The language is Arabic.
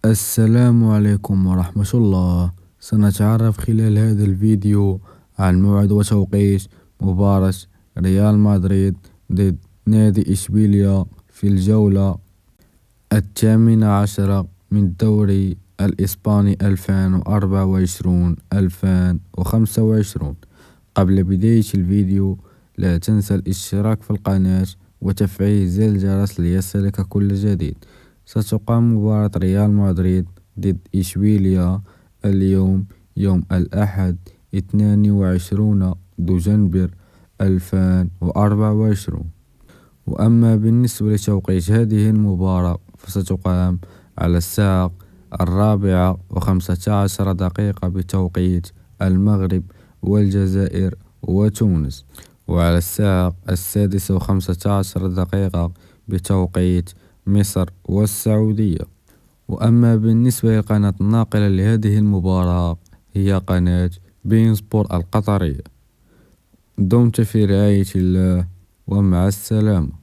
السلام عليكم ورحمة الله. سنتعرف خلال هذا الفيديو عن موعد وتوقيت مباراة ريال مدريد ضد نادي إشبيليا في الجولة 18 من الدوري الإسباني 2024-2025. قبل بداية الفيديو لا تنسى الاشتراك في القناة وتفعيل زر الجرس ليصلك كل جديد. ستقام مباراة ريال مدريد ضد إشبيليا اليوم يوم الأحد 22 دجنبر 2024. وأما بالنسبة لتوقيت هذه المباراة فستقام على الساعة 4:15 بتوقيت المغرب والجزائر وتونس، وعلى الساعة 6:15 بتوقيت مصر والسعودية. وأما بالنسبة للقناة الناقلة لهذه المباراة هي قناة بين سبور القطرية. دمت في رعاية الله ومع السلامة.